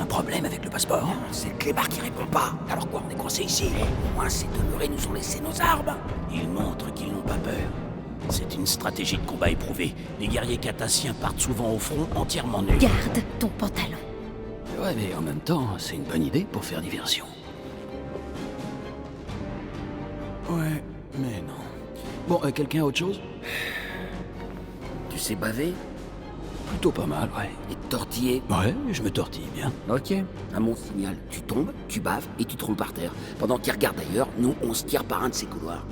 Problème avec le passeport? Non, c'est le clébard qui répond pas. Alors quoi, on est coincé ici? Au moins, ces demeurés nous ont laissé nos armes. Ils montrent qu'ils n'ont pas peur. C'est une stratégie de combat éprouvée. Les guerriers catassiens partent souvent au front entièrement nus. Garde ton pantalon. Ouais, mais en même temps, c'est une bonne idée pour faire diversion. Ouais, mais non. Bon, quelqu'un a autre chose? Tu sais baver? Plutôt pas mal, ouais. Et tortiller? Ouais, je me tortille bien. Ok. À mon signal, tu tombes, tu baves et tu te roules par terre. Pendant qu'il regarde ailleurs, nous, on se tire par un de ces couloirs.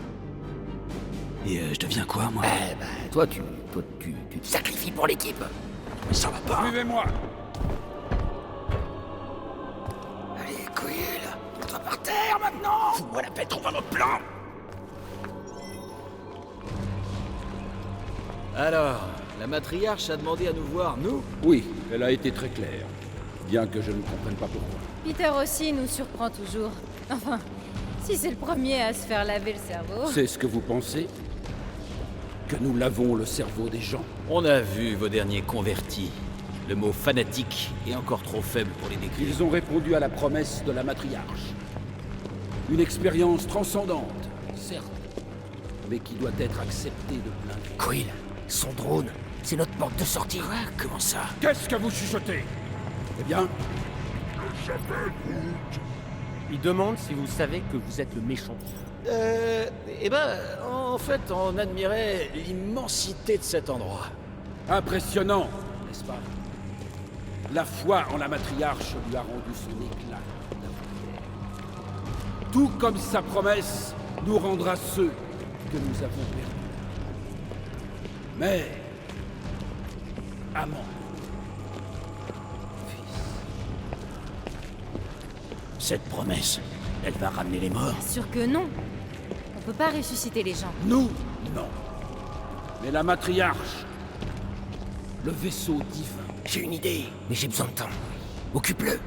Et je deviens quoi, moi? Eh ben, toi, tu te sacrifies pour l'équipe. Mais ça va pas. Suivez-moi! Allez, Quill, mets-toi par terre maintenant. Fous-moi la paix, on va notre plan. Alors, la matriarche a demandé à nous voir, nous? Oui, elle a été très claire. Bien que je ne comprenne pas pourquoi. Peter aussi nous surprend toujours. Enfin, si c'est le premier à se faire laver le cerveau. C'est ce que vous pensez? Que nous lavons le cerveau des gens? On a vu vos derniers convertis. Le mot fanatique est encore trop faible pour les décrire. Ils ont répondu à la promesse de la matriarche. Une expérience transcendante, certes, mais qui doit être acceptée de plein gré. Quill, Son drone, c'est notre porte de sortie. Quoi? Comment ça? Qu'est-ce que vous chuchotez? Eh bien, Il demande si vous savez que vous êtes le méchant. Eh ben, en fait, on admirait l'immensité de cet endroit. impressionnant, n'est-ce pas? La foi en la matriarche lui a rendu son éclat d'avant-hier. Tout comme sa promesse nous rendra ceux que nous avons perdus. Mais, amant, Cette promesse, elle va ramener les morts. Bien sûr que non. On peut pas ressusciter les gens. nous, non. Mais la matriarche, le vaisseau divin, J'ai une idée, mais j'ai besoin de temps. Occupe-le.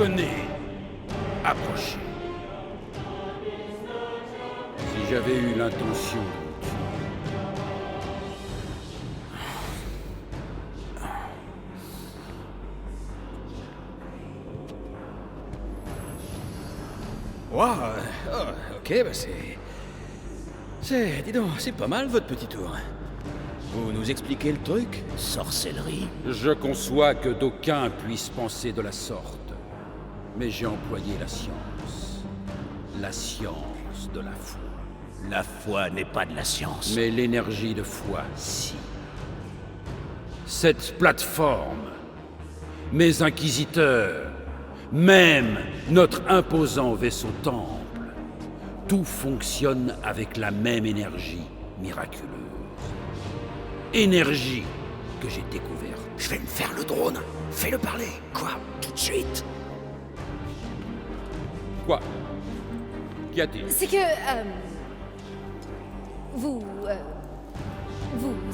venez, approchez. Si j'avais eu l'intention de vous tuer, Waouh, ok, bah dis donc, c'est pas mal votre petit tour. Vous nous expliquez le truc? Sorcellerie. je conçois que d'aucuns puissent penser de la sorte. Mais j'ai employé la science. La science de la foi. La foi n'est pas de la science. Mais l'énergie de foi, si. Cette plateforme, mes inquisiteurs, même notre imposant vaisseau-temple, tout fonctionne avec la même énergie miraculeuse. Énergie que j'ai découverte. Je vais me faire le drone. Fais-le parler. Quoi? Tout de suite. Quoi? Qu'y a-t-il? C'est que... vous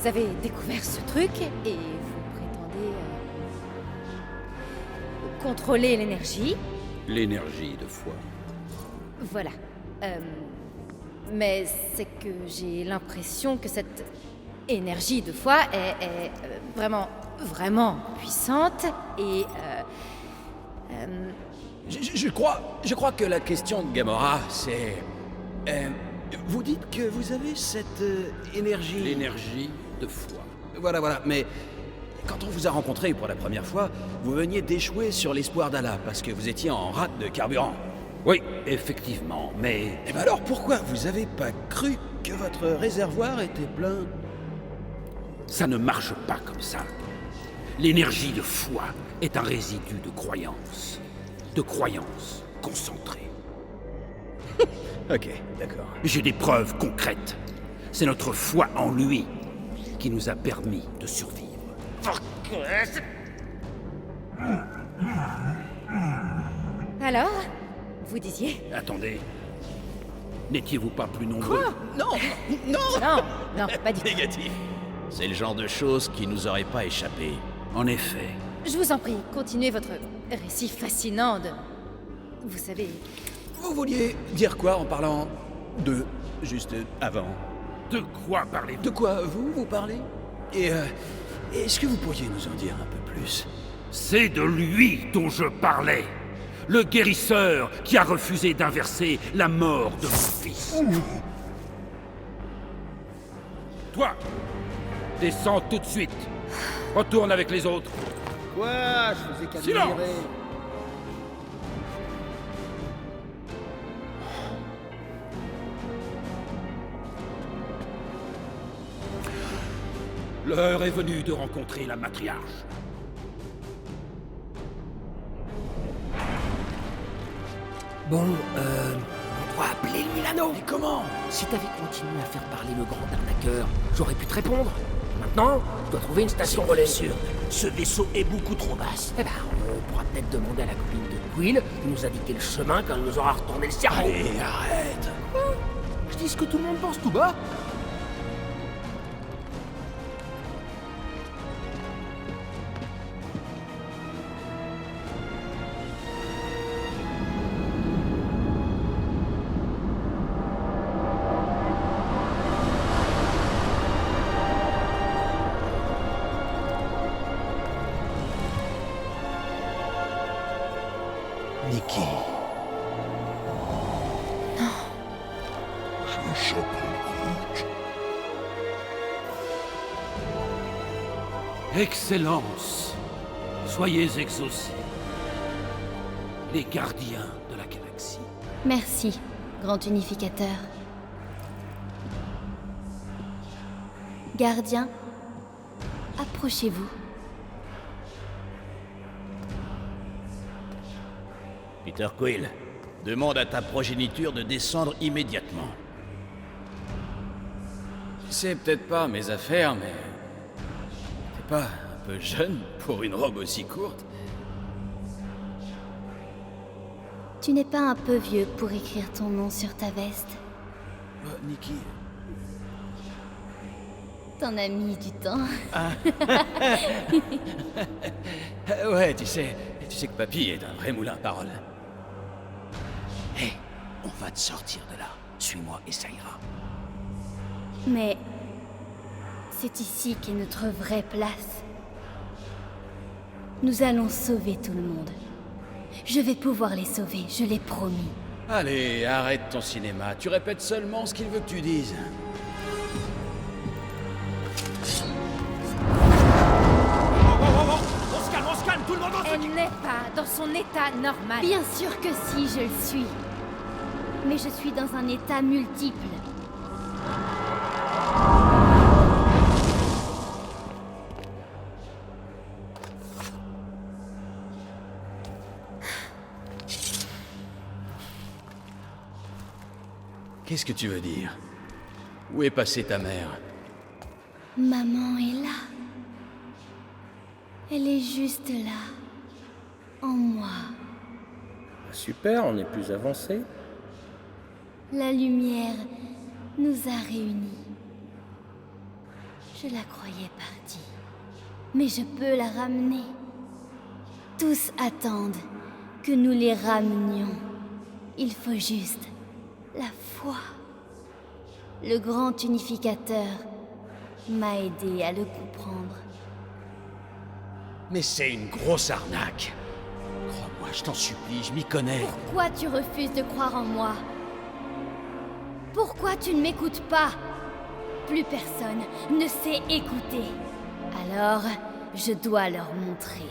avez découvert ce truc et vous prétendez... contrôler l'énergie. L'énergie de foi. Voilà. Mais c'est que j'ai l'impression que cette énergie de foi est vraiment, vraiment puissante et... Je crois que la question de Gamora, c'est... vous dites que vous avez cette énergie... L'énergie de foi. Voilà, mais quand on vous a rencontré pour la première fois, vous veniez d'échouer sur l'espoir d'Allah, parce que vous étiez en rate de carburant. Oui, effectivement, mais... Eh ben alors pourquoi vous avez pas cru que votre réservoir était plein? Ça ne marche pas comme ça. L'énergie de foi est un résidu de croyance. De croyance concentrée. Ok, d'accord. J'ai des preuves concrètes. C'est notre foi en lui qui nous a permis de survivre. Alors, vous disiez? Attendez. N'étiez-vous pas plus nombreux? Non, Non, pas du tout. Négatif. C'est le genre de choses qui nous aurait pas échappé. En effet. Je vous en prie, continuez votre récit fascinant de... Vous savez... vous vouliez dire quoi en parlant de... juste avant? De quoi parlez-vous? De quoi vous parlez? Et est-ce que vous pourriez nous en dire un peu plus? C'est de lui dont je parlais. Le guérisseur qui a refusé d'inverser la mort de mon fils. Toi, descends tout de suite. Retourne avec les autres. Quoi? Je faisais qu'à Silence! admirer. L'heure est venue de rencontrer la matriarche. Bon, on doit appeler le Milano. Mais comment? Si t'avais continué à faire parler le grand arnaqueur, j'aurais pu te répondre. Maintenant, je dois trouver une station relais. Sûr, ce vaisseau est beaucoup trop basse. Eh ben, on pourra peut-être demander à la copine de Quill de nous indiquer le chemin quand elle nous aura retourné le cerveau. Allez, arrête! Je dis ce que tout le monde pense tout bas. Excellence, soyez exaucés. Les gardiens de la galaxie. Merci, grand unificateur. Gardien, approchez-vous. Peter Quill, demande à ta progéniture de descendre immédiatement. C'est peut-être pas mes affaires, mais... T'es pas un peu jeune pour une robe aussi courte? Tu n'es pas un peu vieux pour écrire ton nom sur ta veste? Nikki... T'en as mis du temps. Ouais, tu sais que papy est un vrai moulin à paroles. Hé, on va te sortir de là. Suis-moi et ça ira. Mais... c'est ici qu'est notre vraie place. Nous allons sauver tout le monde. Je vais pouvoir les sauver, je l'ai promis. Allez, arrête ton cinéma. Tu répètes seulement ce qu'il veut que tu dises. On se calme, tout le monde Elle n'est pas dans son état normal. Bien sûr que si, je le suis. Mais je suis dans un état multiple. Qu'est-ce que tu veux dire? Où est passée ta mère? Maman est là. Elle est juste là. En moi. Super, on est plus avancé. La lumière nous a réunis. Je la croyais partie. Mais je peux la ramener. Tous attendent que nous les ramenions. Il faut juste la foi. Le grand unificateur m'a aidé à le comprendre. Mais c'est une grosse arnaque. Crois-moi, je t'en supplie, je m'y connais. Pourquoi tu refuses de croire en moi? Pourquoi tu ne m'écoutes pas? Plus personne ne sait écouter. Alors, je dois leur montrer.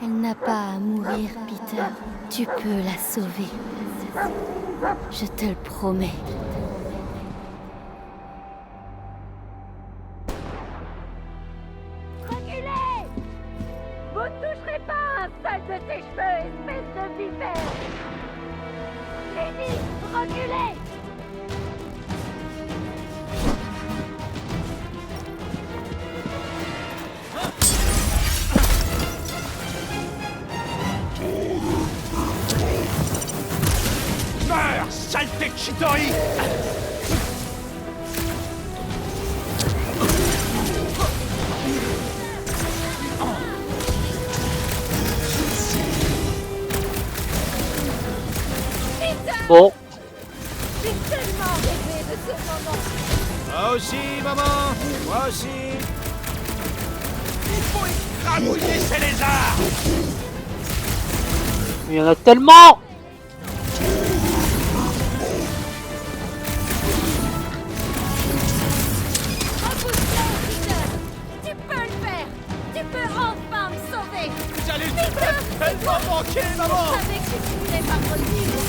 Elle n'a pas à mourir, Peter. Tu peux la sauver. Je te le promets. Reculez! Vous ne toucherez pas un seul de ses cheveux, espèce de vipère! Lady, reculez! Meurs, saleté de Chitauri! Bon, J'ai tellement rêvé de ce moment! Moi aussi, maman! Moi aussi! Il faut écrabouiller ces lézards! il y en a tellement. Repousse-le, Peter! Tu peux le faire! Tu peux enfin me sauver! J'allais Peter! tellement manquer, Je maman! savais que tu finirais par revivre!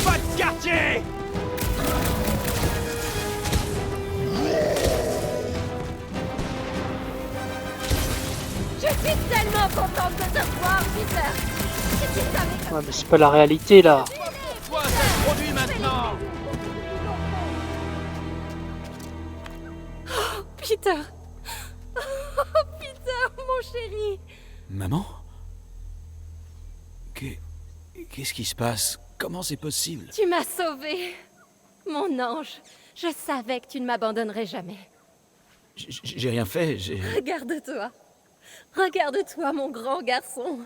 Pas de quartier! Je suis tellement contente de te voir, Peter! Si tu savais Ouais, mais c'est pas la réalité là. Toi, ça se produit maintenant! Peter! Oh, Peter, mon chéri! Maman? Qu'est-ce qui se passe? Comment c'est possible? Tu m'as sauvé! Mon ange, je savais que tu ne m'abandonnerais jamais. J'ai rien fait, Regarde-toi. Regarde-toi, mon grand garçon.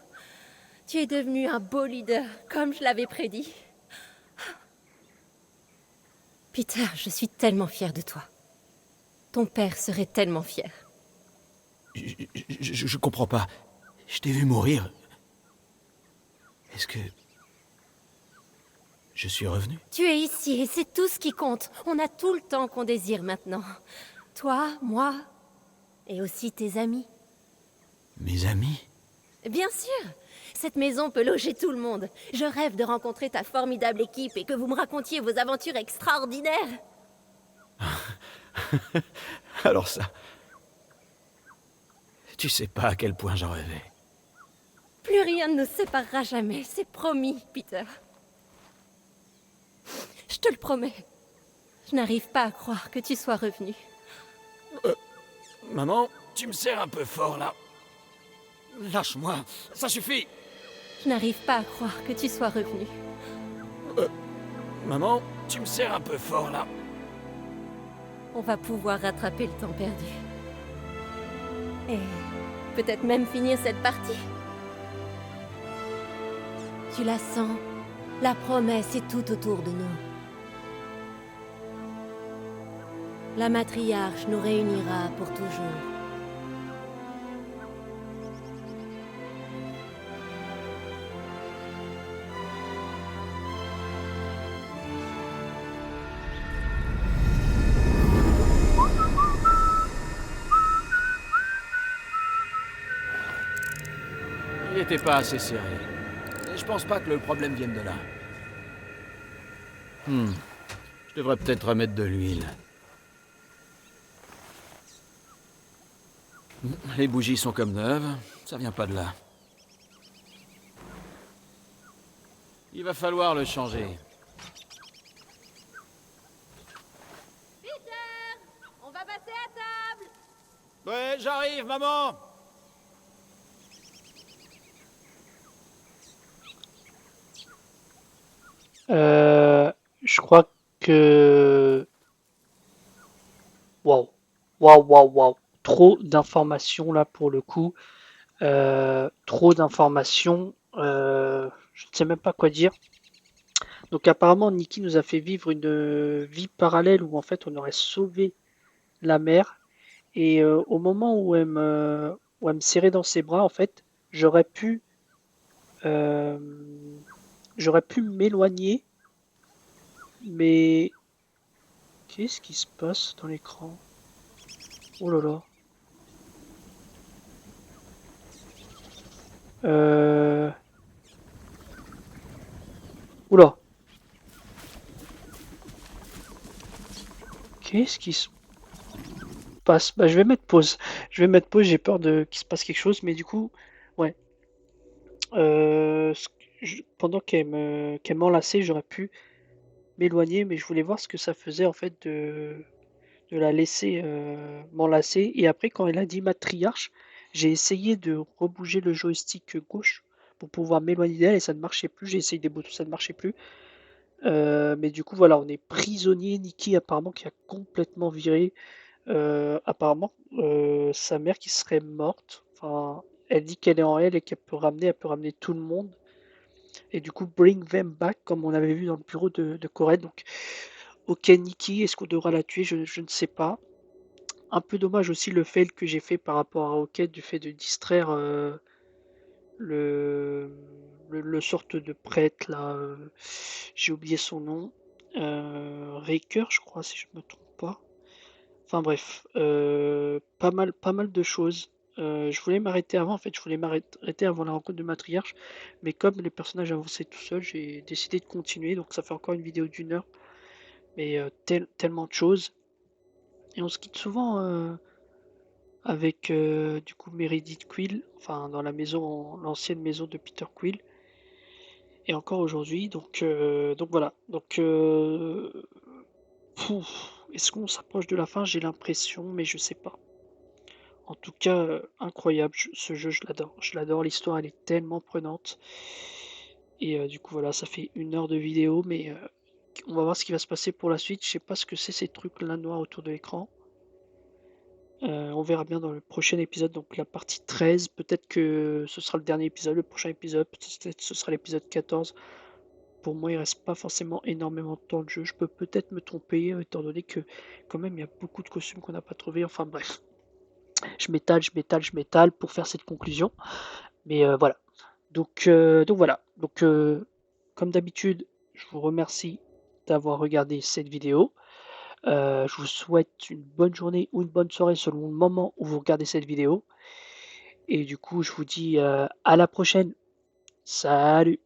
Tu es devenu un beau leader, comme je l'avais prédit. Peter, je suis tellement fière de toi. Ton père serait tellement fier. Je comprends pas. Je t'ai vu mourir. Est-ce que... je suis revenu? Tu es ici et c'est tout ce qui compte. On a tout le temps qu'on désire maintenant. Toi, moi, et aussi tes amis. Mes amis? Bien sûr. Cette maison peut loger tout le monde. Je rêve de rencontrer ta formidable équipe et que vous me racontiez vos aventures extraordinaires. Alors ça... tu sais pas à quel point j'en rêvais. Plus rien ne nous séparera jamais, c'est promis, Peter. Je te le promets. Je n'arrive pas à croire que tu sois revenu. Maman, tu me serres un peu fort, là. Lâche-moi, ça suffit. Je n'arrive pas à croire que tu sois revenu. Maman, tu me serres un peu fort, là. On va pouvoir rattraper le temps perdu. Et peut-être même finir cette partie. Tu la sens? La promesse est tout autour de nous. La matriarche nous réunira pour toujours. Il n'était pas assez serré. Et je pense pas que le problème vienne de là. Je devrais peut-être remettre de l'huile. Les bougies sont comme neuves, ça vient pas de là. Il va falloir le changer. Peter, on va passer à table. Ouais, j'arrive, maman. Je crois que... Waouh. Waouh. Trop d'informations là pour le coup. Trop d'informations. Je ne sais même pas quoi dire. Donc apparemment, Nikki nous a fait vivre une vie parallèle où en fait on aurait sauvé la mère. Et au moment où elle me serrait dans ses bras, en fait, j'aurais pu m'éloigner. Mais qu'est-ce qui se passe dans l'écran? Oh là là. Oula. Qu'est-ce qui se passe? Bah, je vais mettre pause. J'ai peur qu'il se passe quelque chose, mais du coup, ouais. Pendant qu'elle m'enlaçait, j'aurais pu m'éloigner, mais je voulais voir ce que ça faisait en fait de la laisser m'enlacer. Et après, quand elle a dit matriarche, j'ai essayé de rebouger le joystick gauche pour pouvoir m'éloigner d'elle et ça ne marchait plus. J'ai essayé des boutons, ça ne marchait plus. Mais du coup, voilà, on est prisonnier. Nikki, apparemment, qui a complètement viré. Apparemment, sa mère qui serait morte. Enfin, elle dit qu'elle est en elle et qu'elle peut ramener tout le monde. Et du coup, bring them back, comme on avait vu dans le bureau de Corette. Donc, ok, Nikki, est-ce qu'on devra la tuer? Je ne sais pas. Un peu dommage aussi le fail que j'ai fait par rapport à Rocket, du fait de distraire le sorte de prêtre là. J'ai oublié son nom. Raker, je crois, si je me trompe pas. Enfin bref, pas mal de choses. Je voulais m'arrêter avant, en fait, je voulais m'arrêter avant la rencontre de Matriarche, mais comme les personnages avançaient tout seuls, j'ai décidé de continuer, donc ça fait encore une vidéo d'1 heure, mais tellement de choses. Et on se quitte souvent avec du coup Meredith Quill, enfin dans la maison, l'ancienne maison de Peter Quill, et encore aujourd'hui, donc voilà. Donc est-ce qu'on s'approche de la fin? J'ai l'impression, mais je sais pas. En tout cas, incroyable, ce jeu, je l'adore, l'histoire elle est tellement prenante. Et du coup voilà, ça fait 1 heure de vidéo, mais on va voir ce qui va se passer pour la suite. Je sais pas ce que c'est ces trucs là noirs autour de l'écran. On verra bien dans le prochain épisode, donc la partie 13. Peut-être que ce sera le dernier épisode, le prochain épisode, peut-être ce sera l'épisode 14. pour moi, il reste pas forcément énormément de temps de jeu. Je peux peut-être me tromper, étant donné que quand même il y a beaucoup de costumes qu'on n'a pas trouvé. Enfin bref, je m'étale pour faire cette conclusion. Mais voilà. Donc voilà. Donc comme d'habitude, je vous remercie d'avoir regardé cette vidéo. Je vous souhaite une bonne journée ou une bonne soirée selon le moment où vous regardez cette vidéo. Et du coup, je vous dis à la prochaine. Salut!